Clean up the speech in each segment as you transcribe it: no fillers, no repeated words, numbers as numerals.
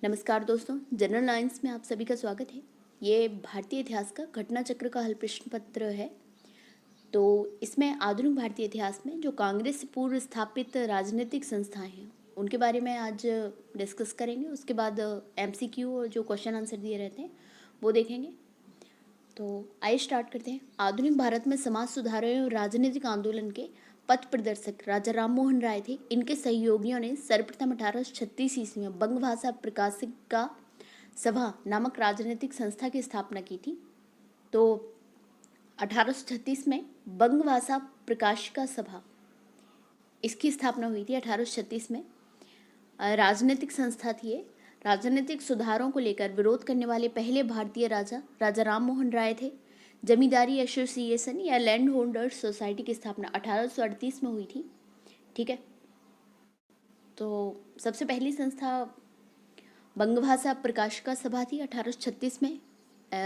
नमस्कार दोस्तों, general lines में आप सभी का स्वागत है। ये भारतीय इतिहास का घटना चक्र का हल प्रश्न पत्र है। तो इसमें आधुनिक भारतीय इतिहास में जो कांग्रेस से पूर्व स्थापित राजनीतिक संस्थाएं हैं उनके बारे में आज डिस्कस करेंगे। उसके बाद एमसीक्यू और जो क्वेश्चन आंसर दिए रहते हैं वो देखेंगे। तो आइए स्टार्ट करते हैं। आधुनिक भारत में समाज सुधारों एवं राजनीतिक आंदोलन के पथ प्रदर्शक राजा राम मोहन राय थे। इनके सहयोगियों ने सर्वप्रथम 1836 ईस्वी में बंग भाषा प्रकाशिका सभा नामक राजनीतिक संस्था की स्थापना की थी। तो 1836 में बंग भाषा प्रकाशिका सभा इसकी स्थापना हुई थी। 1836 में राजनीतिक संस्था थी ये। राजनीतिक सुधारों को लेकर विरोध करने वाले पहले भारतीय राजा राम मोहन राय थे। जमींदारी एसोसिएशन या लैंड होल्डर्स सोसाइटी की स्थापना 1838 में हुई थी। ठीक है, तो सबसे पहली संस्था बंगभाषा प्रकाशिका सभा थी 1836 में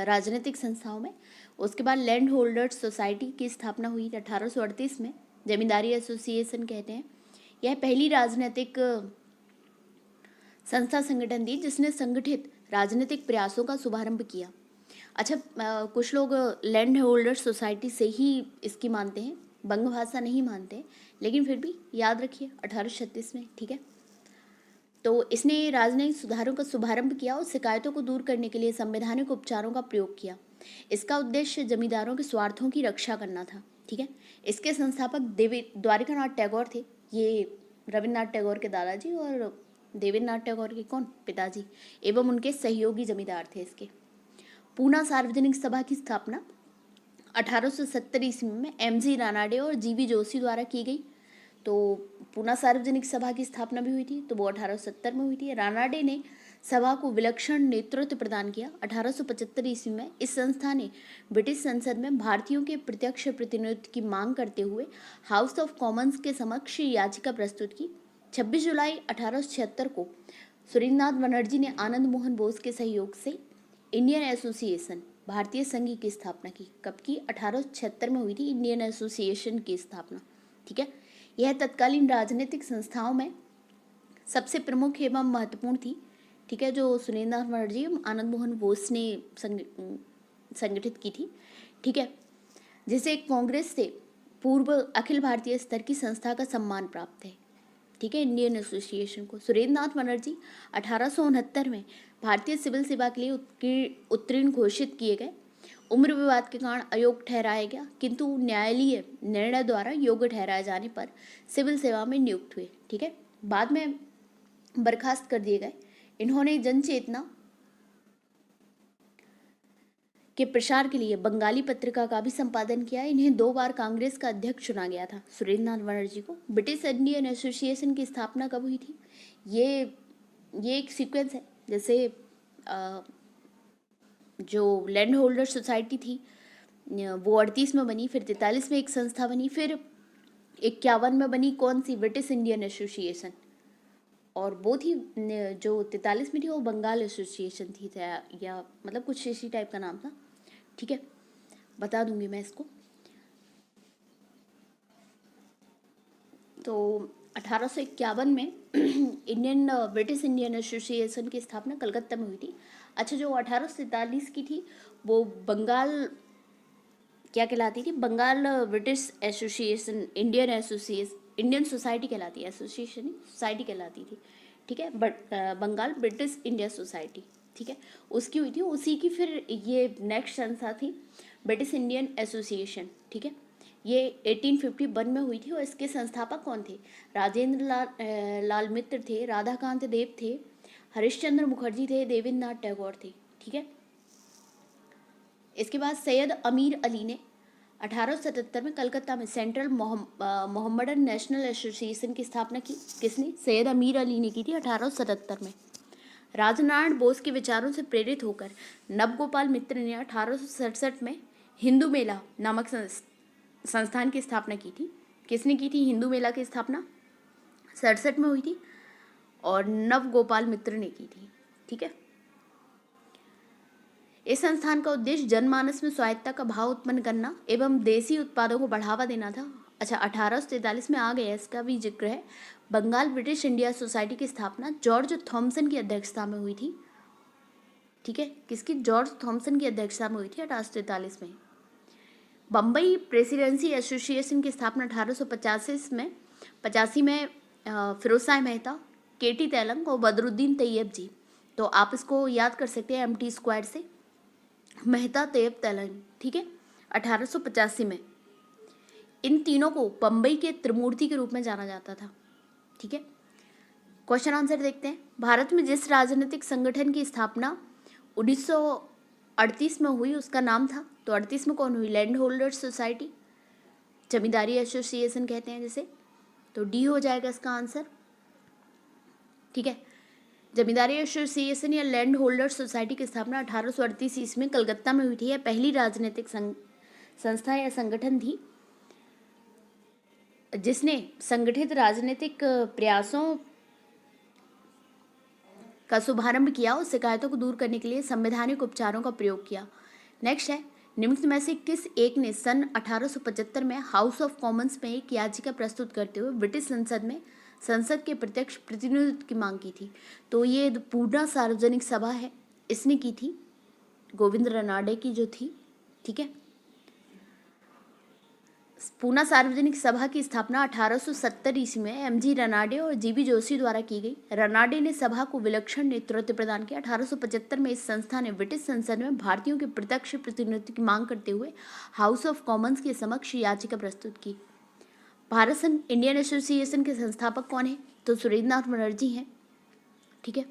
राजनीतिक संस्थाओं में। उसके बाद लैंड होल्डर्स सोसाइटी की स्थापना हुई थी 1838 में, जमींदारी एसोसिएशन कहते हैं। यह पहली राजनीतिक संस्था संगठन थी जिसने संगठित राजनीतिक प्रयासों का शुभारंभ किया। अच्छा, कुछ लोग लैंड होल्डर सोसाइटी से ही इसकी मानते हैं, बंग भाषा नहीं मानते, लेकिन फिर भी याद रखिए 1836 में। ठीक है, तो इसने राजनीतिक सुधारों का शुभारंभ किया और शिकायतों को दूर करने के लिए संवैधानिक उपचारों का प्रयोग किया। इसका उद्देश्य जमींदारों के स्वार्थों की रक्षा करना था। ठीक है, इसके संस्थापक द्वारिकानाथ टैगोर थे। ये रविन्द्रनाथ टैगोर के दादाजी और देवेंद्रनाथ टैगोर के पिताजी एवं उनके सहयोगी जमींदार थे इसके। पूना सार्वजनिक सभा की स्थापना 1870 ईस्वी में एमजी रानाडे और जीवी जोशी द्वारा की गई। तो पूना सार्वजनिक सभा की स्थापना भी हुई थी, तो वो 1870 में हुई थी। रानाडे ने सभा को विलक्षण नेतृत्व प्रदान किया। 1875 ईस्वी में इस संस्था ने ब्रिटिश संसद में भारतीयों के प्रत्यक्ष प्रतिनिधित्व की मांग करते हुए हाउस ऑफ कॉमन्स के समक्ष याचिका प्रस्तुत की। 26 जुलाई 1876 को सुरेंद्रनाथ बनर्जी ने आनंद मोहन बोस के सहयोग से इंडियन एसोसिएशन भारतीय संघ की स्थापना की। कब की? 1876 में हुई थी इंडियन एसोसिएशन की स्थापना। ठीक है, यह तत्कालीन राजनीतिक संस्थाओं में सबसे प्रमुख एवं महत्वपूर्ण थी। ठीक है, जो सुरेंद्रनाथ बनर्जी आनंद मोहन बोस ने संगठित की थी। ठीक है, जिसे कांग्रेस से पूर्व अखिल भारतीय स्तर की संस्था का सम्मान प्राप्त है। ठीक है, इंडियन एसोसिएशन को सुरेंद्रनाथ बनर्जी 1869 में भारतीय सिविल सेवा के लिए उत्तीर्ण घोषित किए गए। उम्र विवाद के कारण अयोग्य ठहराया गया, किंतु न्यायालयीय निर्णय द्वारा योग्य ठहराए जाने पर सिविल सेवा में नियुक्त हुए। ठीक है, बाद में बर्खास्त कर दिए गए। इन्होंने जन चेतना के प्रसार के लिए बंगाली पत्रिका का भी संपादन किया। इन्हें 2 बार कांग्रेस का अध्यक्ष चुना गया था, सुरेंद्रनाथ बनर्जी को। ब्रिटिश इंडियन एसोसिएशन की स्थापना कब हुई थी? ये एक सीक्वेंस है। जैसे जो लैंड होल्डर सोसाइटी थी वो 38 में बनी, फिर 43 में एक संस्था बनी, फिर 51 में बनी कौन सी? British Indian association. और वो थी जो 43 में थी वो बंगाल एसोसिएशन थी, या मतलब कुछ इसी टाइप का नाम था। ठीक है, बता दूंगी मैं इसको। तो 1851 में ब्रिटिश इंडियन एसोसिएशन की स्थापना कलकत्ता में हुई थी। अच्छा, जो 1847 की थी वो बंगाल क्या कहलाती थी? Bengal British Association Indian Society कहलाती है, एसोसिएशन सोसाइटी कहलाती थी। ठीक है, but Bengal British India Society. ठीक है, उसकी हुई थी। उसी की फिर ये नेक्स्ट संस्था थी ब्रिटिश इंडियन एसोसिएशन। ठीक है, ये 1851 में हुई थी और इसके संस्थापक कौन थे? राजेंद्र लाल मित्र थे, राधाकांत देव थे, हरिश्चंद्र मुखर्जी थे, देवेंद्रनाथ टैगोर थे। ठीक है, इसके बाद सैयद अमीर अली ने 1877 में कलकत्ता में सेंट्रल मोहम्मडन नेशनल एसोसिएशन की स्थापना की। किसने? सैयद अमीर अली ने की थी 1877 में। राजनारायण बोस के विचारों से प्रेरित होकर नवगोपाल मित्र ने 1867 में हिंदू मेला नामक संस्थान की स्थापना की थी। किसने की थी हिंदू मेला की स्थापना? 67 में हुई थी और नवगोपाल मित्र ने की थी। ठीक है, इस संस्थान का उद्देश्य जनमानस में स्वायत्ता का भाव उत्पन्न करना एवं देसी उत्पादों को बढ़ावा देना था। अच्छा, 1843 में आ गया, इसका भी जिक्र है। बंगाल ब्रिटिश इंडिया सोसाइटी की स्थापना जॉर्ज थॉमसन की अध्यक्षता में हुई थी। ठीक है, किसकी? जॉर्ज थॉमसन की अध्यक्षता में हुई थी 1843 में। बम्बई प्रेसिडेंसी एसोसिएशन की स्थापना 1885 में फिरोज शाह मेहता, केटी तेलंग और बदरुद्दीन तैयब जी। तो आप इसको याद कर सकते हैं MT स्क्वायर से, मेहता तैयब तेलंग। ठीक है, 1885 में इन तीनों को बम्बई के त्रिमूर्ति के रूप में जाना जाता था। ठीक है, क्वेश्चन आंसर देखते हैं। भारत में जिस राजनीतिक संगठन की स्थापना 1938 में हुई उसका नाम था, तो 38 में कौन हुई? लैंड होल्डर्स सोसाइटी, जमींदारी एसोसिएशन कहते हैं जिसे। तो डी हो जाएगा इसका आंसर। ठीक है, जमींदारी एसोसिएशन या लैंड होल्डर्स सोसाइटी की स्थापना 1838 ईस्वी में कलकत्ता में हुई थी। यह पहली राजनीतिक संस्था या संगठन थी जिसने संगठित राजनीतिक प्रयासों का शुभारंभ किया और शिकायतों को दूर करने के लिए संवैधानिक उपचारों का प्रयोग किया। नेक्स्ट है, निम्न में से किस एक ने सन 1875 में हाउस ऑफ कॉमन्स में एक याचिका प्रस्तुत करते हुए ब्रिटिश संसद में संसद के प्रत्यक्ष प्रतिनिधित्व की मांग की थी? तो ये पूर्णा सार्वजनिक सभा है, इसने की थी, गोविंद रनाडे की जो थी। ठीक है, पूना सार्वजनिक सभा की स्थापना 1870 ईस्वी में MG रनाडे और GB जोशी द्वारा की गई। रनाडे ने सभा को विलक्षण नेतृत्व प्रदान किया। 1875 में इस संस्था ने ब्रिटिश संसद में भारतीयों के प्रत्यक्ष प्रतिनिधित्व की मांग करते हुए हाउस ऑफ कॉमन्स के समक्ष याचिका प्रस्तुत की। भारत संघ इंडियन एसोसिएशन के संस्थापक कौन है? तो सुरेंद्रनाथ बनर्जी हैं। ठीक है,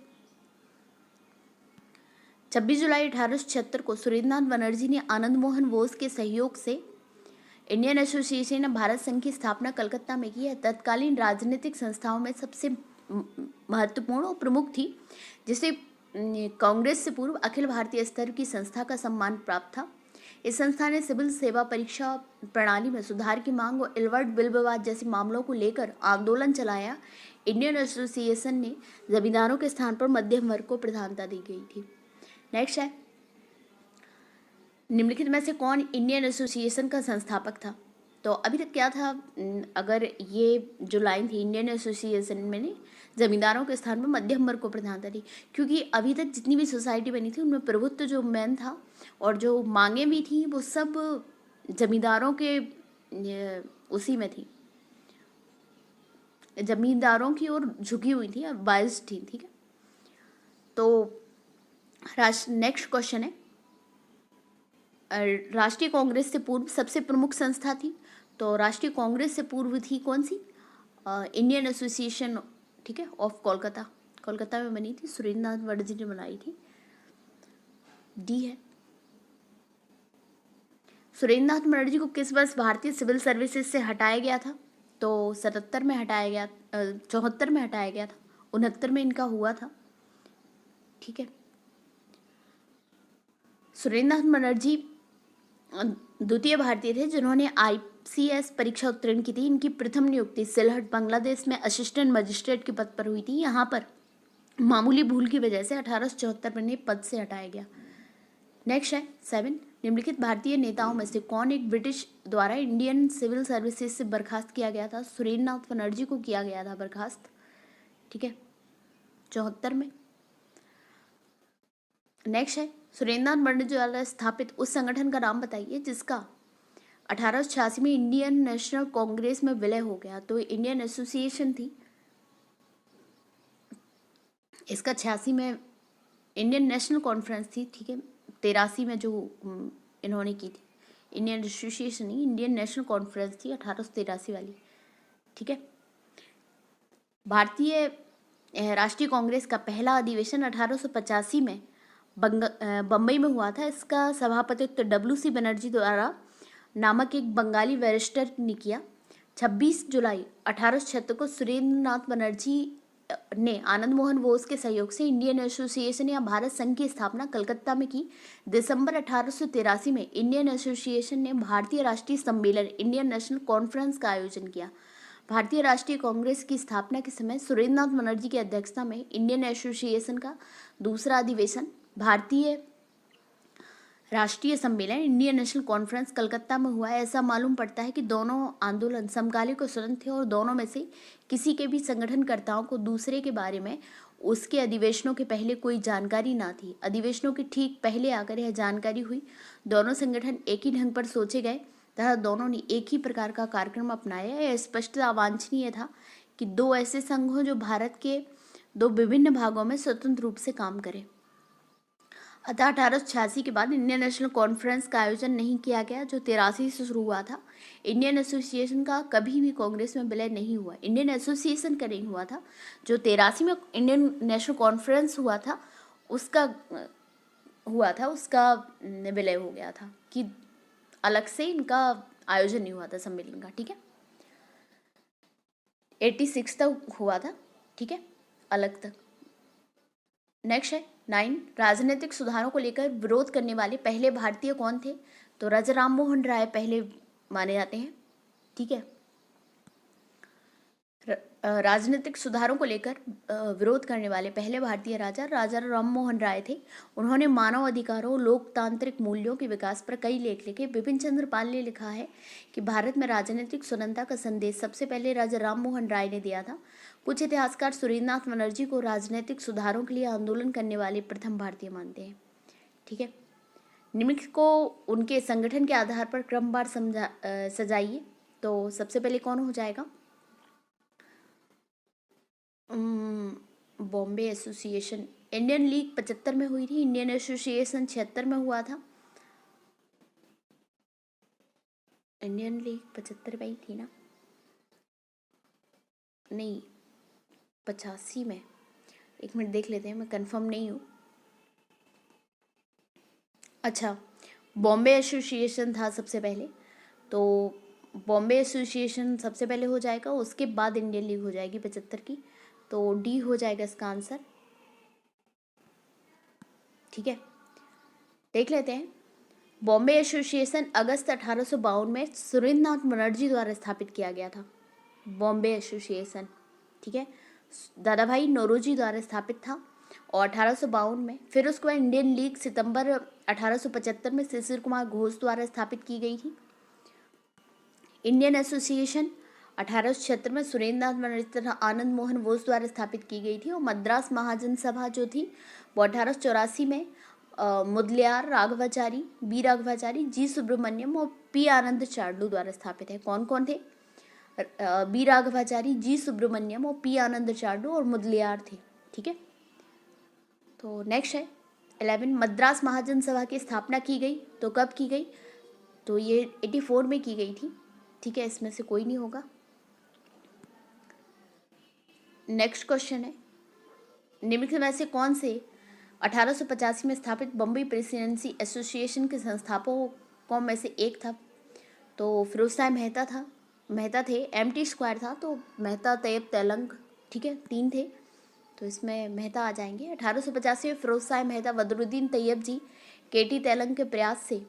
26 जुलाई 1876 को सुरेंद्रनाथ बनर्जी ने आनंद मोहन बोस के सहयोग से इंडियन एसोसिएशन ने भारत संघ की स्थापना कलकत्ता में की है। तत्कालीन राजनीतिक संस्थाओं में सबसे महत्वपूर्ण और प्रमुख थी, जिसे कांग्रेस से पूर्व अखिल भारतीय स्तर की संस्था का सम्मान प्राप्त था। इस संस्था ने सिविल सेवा परीक्षा प्रणाली में सुधार की मांग और एल्बर्ट बिल विवाद जैसे मामलों को लेकर आंदोलन चलाया। इंडियन एसोसिएशन ने जमींदारों के स्थान पर मध्यम वर्ग को प्रधानता दी गई थी। नेक्स्ट है, निम्नलिखित में से कौन इंडियन एसोसिएशन का संस्थापक था? तो अभी तक क्या था, अगर ये जो लाइन थी, इंडियन एसोसिएशन में ने जमींदारों के स्थान पर मध्यम वर्ग को प्रधानता दी, क्योंकि अभी तक जितनी भी सोसाइटी बनी थी उनमें प्रभुत्व जो मेन था और जो मांगे भी थी वो सब जमींदारों के उसी में थी, जमींदारों की ओर झुकी हुई थी, बायस्ड थी। ठीक है, तो नेक्स्ट क्वेश्चन है, राष्ट्रीय कांग्रेस से पूर्व सबसे प्रमुख संस्था थी? तो राष्ट्रीय कांग्रेस से पूर्व थी कौन सी? इंडियन एसोसिएशन, ठीक है, ऑफ कोलकाता, कोलकाता में बनी थी, सुरेंद्रनाथ बनर्जी ने बनाई थी। डी है। सुरेंद्रनाथ बनर्जी को किस वर्ष भारतीय सिविल सर्विसेज से हटाया गया था? तो 77 में हटाया गया, 74 में हटाया गया था, 69 में इनका हुआ था। ठीक है, सुरेंद्रनाथ बनर्जी द्वितीय भारतीय थे जिन्होंने ICS परीक्षा उत्तीर्ण की थी। इनकी प्रथम नियुक्ति सिलहट बांग्लादेश में असिस्टेंट मजिस्ट्रेट के पद पर हुई थी। यहाँ पर मामूली भूल की वजह से 1874 में पद से हटाया गया। नेक्स्ट है 7, निम्नलिखित भारतीय नेताओं में से कौन एक ब्रिटिश द्वारा इंडियन सिविल सर्विसेज से बर्खास्त किया गया था? सुरेंद्रनाथ बनर्जी को किया गया था बर्खास्त। ठीक है, 74 में। नेक्स्ट है, सुरेंद्रनाथ बनर्जी द्वारा स्थापित उस संगठन का नाम बताइए जिसका 1886 में इंडियन नेशनल कांग्रेस में विलय हो गया। तो इंडियन एसोसिएशन थी, इसका 86 में इंडियन नेशनल कॉन्फ्रेंस थी। ठीक है, 83 में जो इन्होंने की थी, इंडियन एसोसिएशन नहीं, इंडियन नेशनल कॉन्फ्रेंस थी 1883 वाली। ठीक है, भारतीय राष्ट्रीय कांग्रेस का पहला अधिवेशन 1885 में बम्बई में हुआ था। इसका सभापतित्व WC बनर्जी द्वारा नामक एक बंगाली बैरिस्टर ने किया। 26 जुलाई 1876 को सुरेंद्रनाथ बनर्जी ने आनंद मोहन बोस के सहयोग से इंडियन एसोसिएशन या भारत संघ की स्थापना कलकत्ता में की। दिसंबर 1883 में इंडियन एसोसिएशन ने भारतीय राष्ट्रीय सम्मेलन इंडियन नेशनल कॉन्फ्रेंस का आयोजन किया। भारतीय राष्ट्रीय कांग्रेस की स्थापना के समय सुरेंद्रनाथ बनर्जी की अध्यक्षता में इंडियन एसोसिएशन का दूसरा अधिवेशन भारतीय राष्ट्रीय सम्मेलन इंडियन नेशनल कॉन्फ्रेंस कलकत्ता में हुआ है। ऐसा मालूम पड़ता है कि दोनों आंदोलन समकालिक और स्वतंत्र थे और दोनों में से किसी के भी संगठनकर्ताओं को दूसरे के बारे में उसके अधिवेशनों के पहले कोई जानकारी ना थी। अधिवेशनों के ठीक पहले आकर यह जानकारी हुई। दोनों संगठन एक ही ढंग पर सोचे गए तथा दोनों ने एक ही प्रकार का कार्यक्रम अपनाया। यह स्पष्टता वांछनीय था कि दो ऐसे संघ हों जो भारत के दो विभिन्न भागों में स्वतंत्र रूप से काम करें। अतः 1886 के बाद इंडियन नेशनल कॉन्फ्रेंस का आयोजन नहीं किया गया, जो 83 से शुरू हुआ था। इंडियन एसोसिएशन का कभी भी कांग्रेस में विलय नहीं हुआ। इंडियन एसोसिएशन का नहीं हुआ था, जो 83 में इंडियन नेशनल कॉन्फ्रेंस हुआ था उसका विलय हो गया था, कि अलग से इनका आयोजन नहीं हुआ था सम्मेलन का। ठीक है, 86 तक हुआ था। ठीक है, अलग तक। नेक्स्ट है 9, राजनीतिक सुधारों को लेकर विरोध करने वाले पहले भारतीय कौन थे? तो राजा राम मोहन राय पहले माने जाते हैं। ठीक है, राजनीतिक सुधारों को लेकर विरोध करने वाले पहले भारतीय राजा राम मोहन राय थे। उन्होंने मानव अधिकारों, लोकतांत्रिक मूल्यों के विकास पर कई लेख लिखे। बिपिन चंद्र पाल ने लिखा है कि भारत में राजनीतिक स्वतंत्रता का संदेश सबसे पहले राजा राम मोहन राय ने दिया था। कुछ इतिहासकार सुरेंद्रनाथ बनर्जी को राजनीतिक सुधारों के लिए आंदोलन करने वाले प्रथम भारतीय मानते हैं। ठीक है, निम्नलिखित को उनके संगठन के आधार पर क्रमवार सजाइए। तो सबसे पहले कौन हो जाएगा? बॉम्बे एसोसिएशन। इंडियन लीग 75 में हुई थी, इंडियन एसोसिएशन 76 में हुआ था। इंडियन लीग 75 में ही थी ना? नहीं, 85 में। एक मिनट देख लेते हैं, मैं कंफर्म नहीं हूँ। अच्छा, बॉम्बे एसोसिएशन था सबसे पहले, तो बॉम्बे एसोसिएशन सबसे पहले हो जाएगा, उसके बाद इंडियन लीग हो जाएगी 75 की। तो डी हो जाएगा इसका आंसर। ठीक है, देख लेते हैं। बॉम्बे एसोसिएशन अगस्त 1852 में सुरेंद्रनाथ बनर्जी द्वारा स्थापित किया गया था। बॉम्बे एसोसिएशन, ठीक है, दादा भाई नौरोजी द्वारा स्थापित था और 1852 में। फिर उसके बाद इंडियन लीग सितंबर 1875 में शिशिर कुमार घोष द्वारा स्थापित की गई थी। इंडियन एसोसिएशन 1876 में सुरेंद्रनाथ बनर्जी तथा आनंद मोहन बोस द्वारा स्थापित की गई थी। और मद्रास महाजन सभा जो थी वो 1884 में मुदलियार राघवाचारी, बी राघवाचारी, जी सुब्रमण्यम और पी आनंद चार्लू द्वारा स्थापित है। कौन कौन थे? बी राघवाचारी, जी सुब्रमण्यम और पी आनंद चार्लू और मुदलियार थे। ठीक है, तो नेक्स्ट है 11, मद्रास महाजन सभा की स्थापना की गई। तो कब की गई? तो ये 84 में की गई थी। ठीक है, इसमें से कोई नहीं होगा। नेक्स्ट क्वेश्चन है, निम्नलिखित में से कौन से 1885 में स्थापित बम्बई प्रेसिडेंसी एसोसिएशन के संस्थापकों में से एक था? तो फिरोजशाह मेहता थे। एमटी स्क्वायर था, तो मेहता, तैयब, तेलंग। ठीक है, 3 थे, तो इसमें मेहता आ जाएंगे। 1885 में फिरोजशाह मेहता, बदरुद्दीन तैयब जी, केटी तेलंग के प्रयास से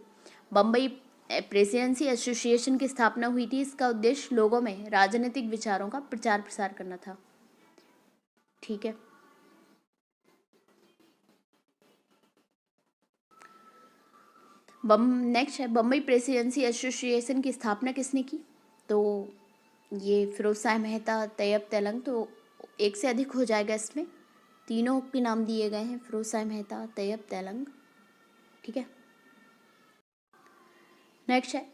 बम्बई प्रेसिडेंसी एसोसिएशन की स्थापना हुई थी। इसका उद्देश्य लोगों में राजनीतिक विचारों का प्रचार प्रसार करना था। ठीक है, नेक्स्ट है, बम्बई प्रेसिडेंसी एसोसिएशन की स्थापना किसने की? तो ये फिरोजशाह मेहता, तैयब, तेलंग, तो एक से अधिक हो जाएगा इसमें। तीनों के नाम दिए गए हैं, फिरोजशाह मेहता, तैयब, तेलंग। ठीक है, नेक्स्ट है,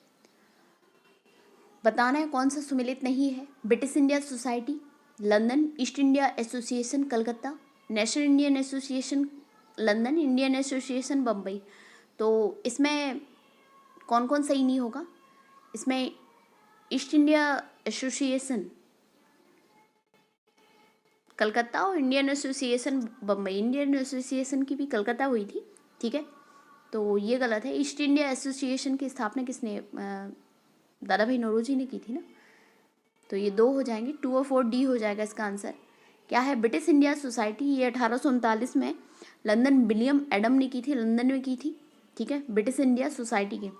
बताना है कौन सा सुमेलित नहीं है? British India society London, east India association Calcutta, national Indian association London, Indian association Bombay. तो इसमें कौन कौन सही नहीं होगा? इसमें ईस्ट इंडिया एसोसिएशन कलकत्ता और Indian association Bombay. Indian association की भी कलकत्ता हुई थी। ठीक है, तो ये गलत है। ईस्ट इंडिया एसोसिएशन की स्थापना किसने? दादा भाई नौरोजी ने की थी ना। तो ये 2 हो जाएंगे, 2 और 4, डी हो जाएगा इसका आंसर। क्या है? ब्रिटिश इंडिया सोसाइटी, ये 1839 में लंदन विलियम एडम ने की थी, लंदन में की थी। ठीक है, ब्रिटिश इंडिया सोसाइटी के।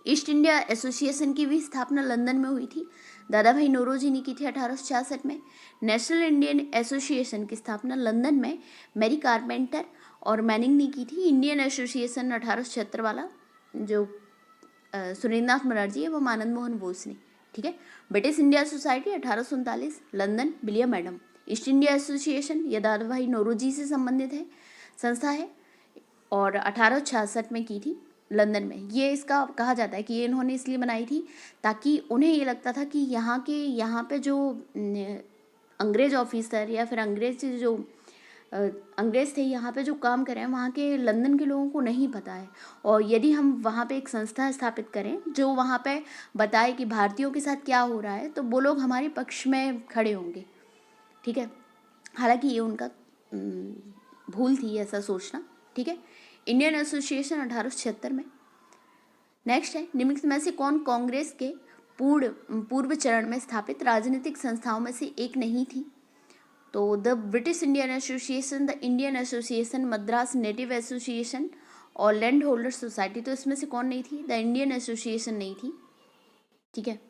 ईस्ट इंडिया एसोसिएशन की भी स्थापना लंदन में हुई थी, दादा भाई नौरोजी ने की थी 1866 में। नेशनल इंडियन एसोसिएशन की स्थापना लंदन में मैरी कारपेंटर और मैनिंग ने की थी। इंडियन एसोसिएशन 1876 वाला जो सुरेंद्रनाथ बनर्जी है, वो आनंद मोहन बोस ने। ठीक है। British India society 1839 London, William Adam. East India association ये दादा भाई नौरोजी से संबंधित है, संस्था है, और 1866 में की थी लंदन में। ये इसका कहा जाता है कि ये इन्होंने इसलिए बनाई थी ताकि उन्हें ये लगता था कि यहाँ पे जो अंग्रेज ऑफिसर या फिर अंग्रेज थे यहाँ पे जो काम कर रहे हैं, वहाँ के लंदन के लोगों को नहीं पता है। और यदि हम वहाँ पे एक संस्था स्थापित करें जो वहाँ पे बताए कि भारतीयों के साथ क्या हो रहा है, तो वो लोग हमारे पक्ष में खड़े होंगे। ठीक है। हालांकि ये उनका भूल थी ऐसा सोचना। ठीक है। इंडियन एसोसिएशन 1876 में। नेक्स्ट है, निम्नलिखित में से कौन कांग्रेस के पूर्व चरण में स्थापित राजनीतिक संस्थाओं में से एक नहीं थी? तो the British Indian association, the Indian association, Madras native association और लैंड होल्डर सोसाइटी। तो इसमें से कौन नहीं थी? द इंडियन एसोसिएशन नहीं थी। ठीक है।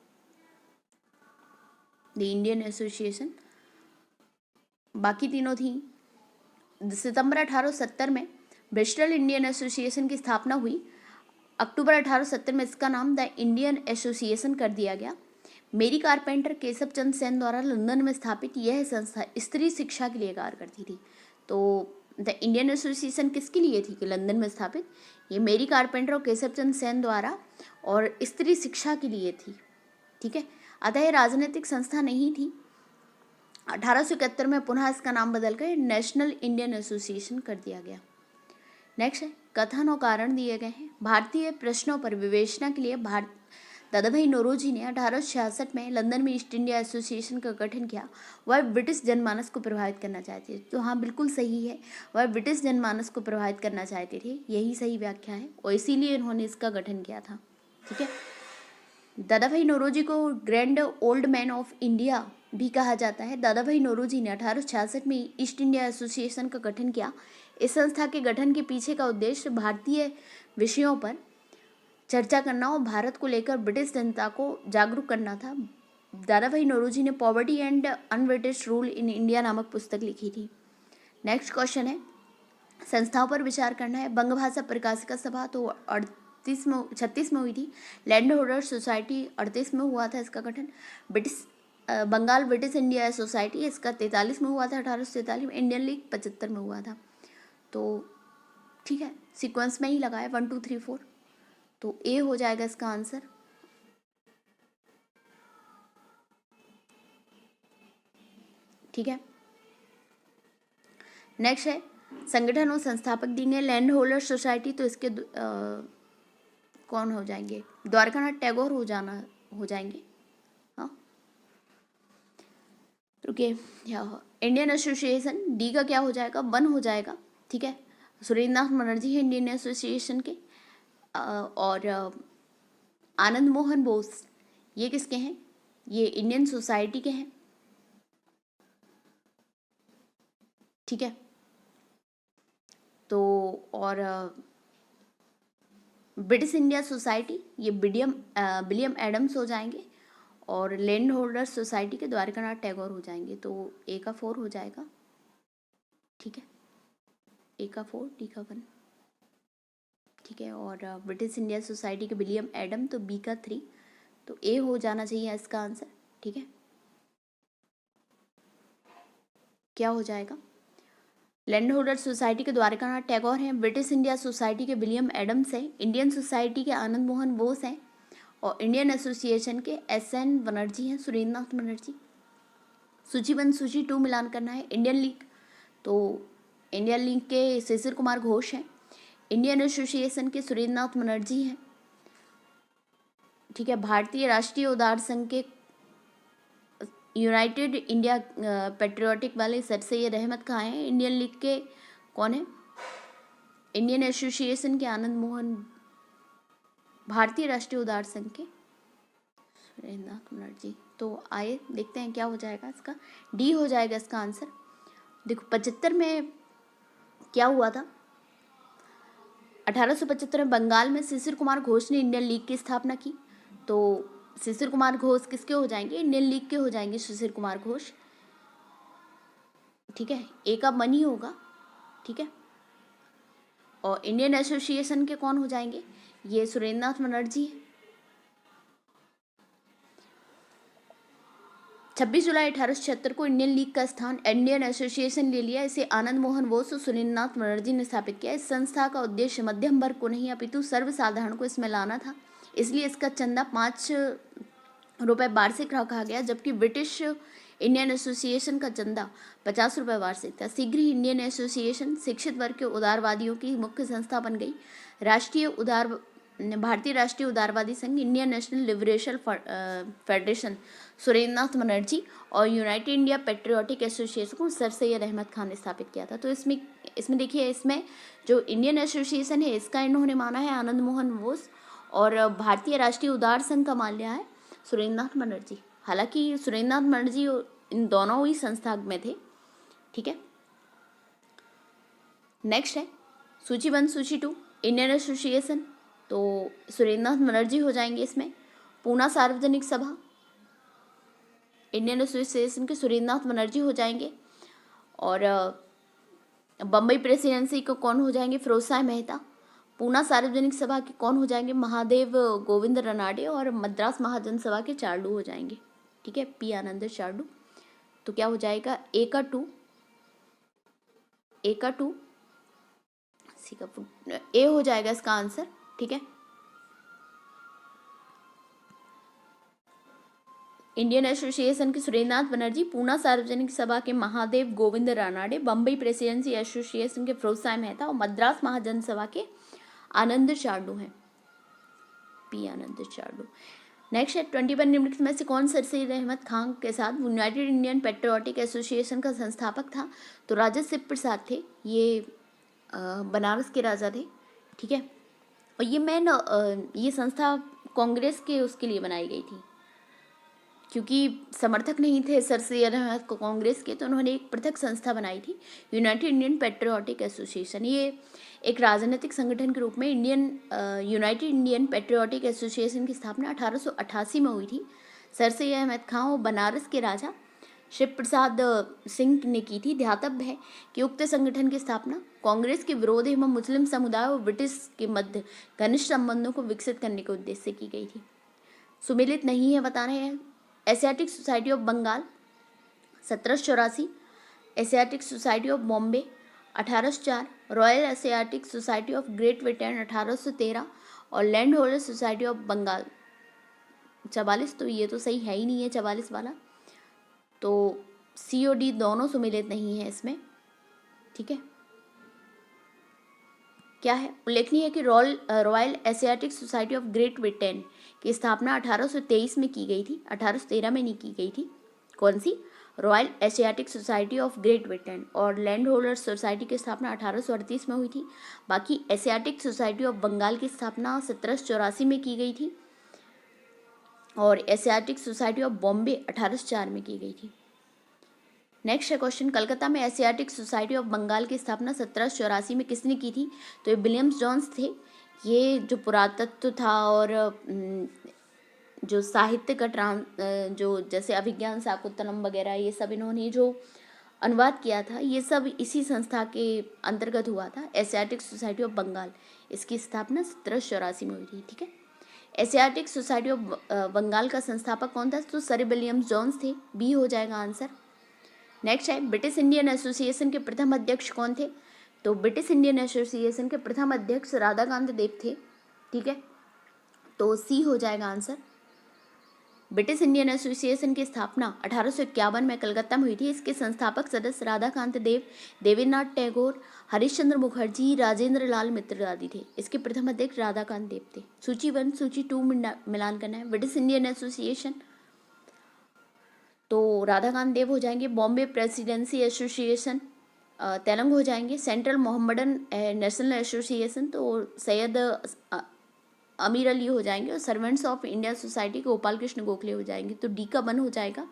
द इंडियन एसोसिएशन, बाकी तीनों थी। सितंबर 1870 में ब्रिस्टल इंडियन एसोसिएशन की स्थापना हुई। अक्टूबर 1870 में इसका नाम द इंडियन एसोसिएशन कर दिया गया। मेरी कारपेंटर केशव चंद्र सेन द्वारा लंदन में स्थापित यह संस्था स्त्री शिक्षा के लिए कार्य करती थी। तो द इंडियन एसोसिएशन किसके लिए थी कि लंदन में स्थापित? ये मेरी कारपेंटर और केशव चंद्र सेन द्वारा और स्त्री शिक्षा के लिए थी। ठीक है। अतः यह राजनीतिक संस्था नहीं थी। 1871 में पुनः इसका नाम बदलकर नेशनल इंडियन एसोसिएशन कर दिया गया। नेक्स्ट है, कथन और कारण दिए गए हैं। भारतीय प्रश्नों पर विवेचना के लिए दादा भाई नौरोजी ने 1866 में लंदन में ईस्ट इंडिया एसोसिएशन का गठन किया। वह ब्रिटिश जनमानस को प्रभावित करना चाहते थे। तो हाँ, बिल्कुल सही है, वह ब्रिटिश जनमानस को प्रभावित करना चाहते थे, यही सही व्याख्या है, और इसीलिए इन्होंने इसका गठन किया था। ठीक है। दादा भाई नौरोजी को grand old man of India भी कहा जाता है। दादा भाई नौरोजी ने 1866 में ईस्ट इंडिया एसोसिएशन का गठन किया। इस संस्था के गठन के पीछे का उद्देश्य भारतीय विषयों पर चर्चा करना और भारत को लेकर ब्रिटिश जनता को जागरूक करना था। दादा भाई नौरोजी ने poverty and un-British rule in India नामक पुस्तक लिखी थी। नेक्स्ट क्वेश्चन है, संस्थाओं पर विचार करना है। बंग भाषा प्रकाशिका सभा तो 36 में हुई थी। लैंड होल्डर सोसाइटी 38 में हुआ था इसका गठन। बंगाल ब्रिटिश इंडिया सोसाइटी इसका 43 में हुआ था, 1843 में। इंडियन लीग 75 में हुआ था। तो ठीक है, सीक्वेंस में ही लगा है 1 2 3 4, तो ए हो जाएगा इसका आंसर। ठीक है। नेक्स्ट है, संगठन और संस्थापक देंगे। लैंड होल्डर सोसाइटी तो इसके कौन हो जाएंगे? द्वारकानाथ टैगोर हो जाएंगे। हाँ, रुकिए, इंडियन एसोसिएशन डी का क्या हो जाएगा? 1 हो जाएगा। ठीक है। सुरेंद्रनाथ बनर्जी है इंडियन एसोसिएशन के, और आनंद मोहन बोस ये किसके हैं? ये इंडियन सोसाइटी के हैं। ठीक है। तो और ब्रिटिश इंडिया सोसाइटी ये विलियम एडम्स हो जाएंगे, और लैंड होल्डर सोसाइटी के द्वारकानाथ टैगोर हो जाएंगे। तो ए का 4 हो जाएगा। ठीक है। ए का 4, डी का 1। ठीक है। और ब्रिटिश इंडिया सोसाइटी के विलियम एडम तो बी का 3, तो ए हो जाना चाहिए इसका आंसर। ठीक है। क्या हो जाएगा? लैंड होल्डर सोसाइटी के द्वारकानाथ टैगोर हैं। ब्रिटिश इंडिया सोसाइटी के विलियम एडम्स हैं। इंडियन सोसाइटी के आनंद मोहन बोस हैं, और इंडियन एसोसिएशन के SN बनर्जी हैं, सुरेंद्रनाथ बनर्जी। सूची 1 सूची 2 मिलान करना है। इंडियन लीग तो इंडियन लीग के शिशिर कुमार घोष हैं। इंडियन एसोसिएशन के सुरेंद्रनाथ बनर्जी हैं। ठीक है। भारतीय राष्ट्रीय उदार संघ के यूनाइटेड इंडिया पेट्रियोटिक वाले सर सैयद अहमद खां हैं। इंडियन लीग के कौन है? इंडियन एसोसिएशन के आनंद मोहन। भारतीय राष्ट्रीय उदार संघ के सुरेंद्रनाथ बनर्जी। तो आइए देखते हैं क्या हो जाएगा इसका। डी हो जाएगा इसका आंसर। देखो 75 में क्या हुआ था? 1875 में बंगाल में शिशिर कुमार घोष ने इंडियन लीग की स्थापना की। तो शिशिर कुमार घोष किसके हो जाएंगे? इंडियन लीग के हो जाएंगे शिशिर कुमार घोष। ठीक है। ए का 1 ही होगा। ठीक है। और इंडियन एसोसिएशन के कौन हो जाएंगे, ये सुरेंद्रनाथ बनर्जी है। 26 जुलाई 1876 को इंडियन लीग का स्थान इंडियन एसोसिएशन ले लिया। इसे आनंद मोहन बोस और सुरेंद्रनाथ बनर्जी ने स्थापित किया। इस संस्था का उद्देश्य मध्यम वर्ग को नहीं अपितु सर्वसाधारण को इसमें लाना था, इसलिए इसका चंदा 5 रुपये वार्षिक रखा गया, जबकि ब्रिटिश इंडियन एसोसिएशन का चंदा 50 रुपये वार्षिक था। शीघ्र ही इंडियन एसोसिएशन शिक्षित वर्ग के उदारवादियों की मुख्य संस्था बन गई। भारतीय राष्ट्रीय उदारवादी संघ, Indian national liberation federation Surendranath Banerjee और यूनाइटेड इंडिया पेट्रियोटिक एसोसिएशन को सर सैयद अहमद खान ने स्थापित किया था। तो इसमें देखिए, इसमें जो इंडियन एसोसिएशन है इसका इन्होंने माना है आनंद मोहन बोस, और भारतीय राष्ट्रीय उदार संघ का मान लिया है सुरेंद्रनाथ बनर्जी। हालांकि सुरेंद्रनाथ बनर्जी इन दोनों ही संस्था में थे। ठीक है, नेक्स्ट है सूची 1, सूची 2 इंडियन एसोसिएशन, तो सुरेंद्रनाथ बनर्जी हो जाएंगे इसमें। पूना सार्वजनिक सभा इंडियन एसोसिएशन के सुरेंद्रनाथ बनर्जी हो जाएंगे। और बम्बई प्रेसिडेंसी को कौन हो जाएंगे, फिरोज शाह मेहता। पूना सार्वजनिक सभा के कौन हो जाएंगे, महादेव गोविंद रनाडे। और मद्रास महाजन सभा के चार्लू हो जाएंगे। ठीक है, पी आनंद चार्लू। तो क्या हो जाएगा, ए का 2 सी का ए हो जाएगा इसका आंसर। ठीक है, इंडियन एसोसिएशन के सुरेंद्रनाथ बनर्जी, पूना सार्वजनिक सभा के महादेव गोविंद रानाडे, बम्बई प्रेसिडेंसी एसोसिएशन के फिरोज शाह मेहता और मद्रास महाजन सभा के आनंद चार्लू हैं, पी आनंद चार्लू। नेक्स्ट है 21 निम्नलिखित में से कौन सर सैयद अहमद खान के साथ यूनाइटेड इंडियन पेट्रियोटिक एसोसिएशन का संस्थापक था। तो राजा शिव प्रसाद थे, ये बनारस के राजा थे। ठीक है, और ये संस्था कांग्रेस के उसके लिए बनाई गई थी, क्योंकि समर्थक नहीं थे सर सैयद अहमद को कांग्रेस के, तो उन्होंने एक पृथक संस्था बनाई थी यूनाइटेड इंडियन पेट्रियोटिक एसोसिएशन। ये एक राजनीतिक संगठन के रूप में यूनाइटेड इंडियन पेट्रियोटिक एसोसिएशन की स्थापना 1888 में हुई थी। सर सैयद अहमद खान और बनारस के राजा शिव प्रसाद सिंह ने की थी। ध्यातव्य है कि उक्त संगठन की स्थापना कांग्रेस के विरोध एवं मुस्लिम समुदाय और ब्रिटिश के मध्य घनिष्ठ संबंधों को विकसित करने के उद्देश्य से की गई थी। सुमेलित नहीं है, बता रहे हैं। Asiatic Society of Bengal 1784, Asiatic Society of Bombay 1804, Royal Asiatic Society of Great Britain 1813 और Land Holder Society of Bengal 44। तो ये तो सही है ही नहीं है 44 वाला, तो सी और डी दोनों सुमेलित नहीं है इसमें। ठीक है, क्या है, उल्लेखनीय है कि royal Asiatic Society of Great Britain की स्थापना 1823 में की गई थी, 1813 में नहीं की गई थी। कौन सी, Royal Asiatic Society of Great Britain. और लैंड होल्डर सोसाइटी की स्थापना 1838 में हुई थी। बाकी एशियाटिक सोसाइटी ऑफ बंगाल की स्थापना 1784 में की गई थी और एशियाटिक सोसाइटी ऑफ बॉम्बे 1804 में की गई थी। नेक्स्ट है क्वेश्चन, कलकत्ता में एशियाटिक सोसाइटी ऑफ बंगाल की स्थापना 1784 में किसने की थी। तो ये विलियम्स जोन्स थे। ये जो पुरातत्व था और जो साहित्य का जो जैसे अभिज्ञान शाकुंतलम वगैरह, ये सब इन्होंने जो अनुवाद किया था, ये सब इसी संस्था के अंतर्गत हुआ था। एशियाटिक सोसाइटी ऑफ बंगाल, इसकी स्थापना 1784 में हुई थी। ठीक है, एशियाटिक सोसाइटी ऑफ बंगाल का संस्थापक कौन था, तो सर विलियम्स जोन्स थे, बी हो जाएगा आंसर। नेक्स्ट है ब्रिटिश इंडियन एसोसिएशन के प्रथम अध्यक्ष कौन थे। तो ब्रिटिश इंडियन एसोसिएशन के प्रथम अध्यक्ष राधाकांत देव थे। ठीक है, तो सी हो जाएगा आंसर। ब्रिटिश इंडियन एसोसिएशन की स्थापना 1851 में कलकत्ता में हुई थी। इसके संस्थापक सदस्य राधाकांत देव, देवेंद्रनाथ टैगोर, हरिश्चंद्र मुखर्जी, राजेंद्र लाल मित्र आदि थे। इसके प्रथम अध्यक्ष राधाकांत देव थे। सूची 1 सूची 2 मिलान करना है। ब्रिटिश इंडियन एसोसिएशन, तो राधाकांत देव हो जाएंगे। बॉम्बे प्रेसिडेंसी एसोसिएशन तेलंग हो जाएंगे। सेंट्रल मोहम्मडन नेशनल एसोसिएशन, तो सैयद अमीर अली हो जाएंगे। और सर्वेंट्स ऑफ इंडिया सोसाइटी के गोपाल कृष्ण गोखले हो जाएंगे। तो डी का 1 हो जाएगा,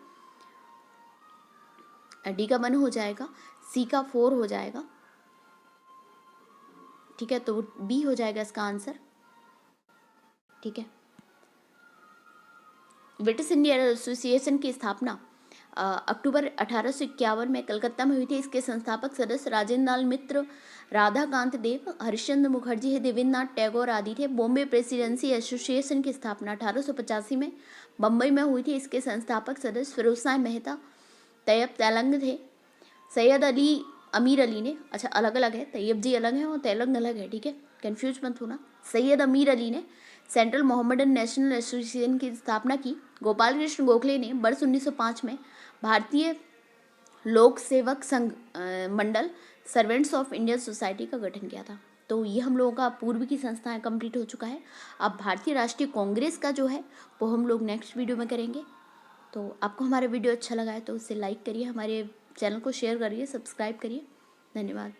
डी का 1 हो जाएगा, सी का 4 हो जाएगा। ठीक है, तो बी हो जाएगा इसका आंसर। ठीक है, ब्रिटिश इंडियन एसोसिएशन की स्थापना अक्टूबर 1851 में कलकत्ता में हुई थी। इसके संस्थापक सदस्य राजेंद्र लाल मित्र, राधाकांत देव, हरिश्चंद्र मुखर्जी, देवेंद्रनाथ टैगोर आदि थे। बॉम्बे प्रेसिडेंसी एसोसिएशन की स्थापना 1885 में बम्बई में हुई थी। इसके संस्थापक सदस्य फिरोज मेहता, तैयब तेलंग थे। सैयद अली अमीर अली ने, अच्छा अलग अलग है, तैयब जी अलग है और तेलंग अलग है, ठीक है, कंफ्यूज मत होना। सैयद अमीर अली ने सेंट्रल मोहम्मदन नेशनल एसोसिएशन की स्थापना की। गोपाल कृष्ण गोखले ने वर्ष 1905 में भारतीय लोक सेवक संघ मंडल सर्वेंट्स ऑफ इंडियन सोसाइटी का गठन किया था। तो ये हम लोगों का पूर्व की संस्थाएं कंप्लीट हो चुका है। अब भारतीय राष्ट्रीय कांग्रेस का जो है वो हम लोग नेक्स्ट वीडियो में करेंगे। तो आपको हमारा वीडियो अच्छा लगा है तो उसे लाइक करिए, हमारे चैनल को शेयर करिए, सब्सक्राइब करिए। धन्यवाद।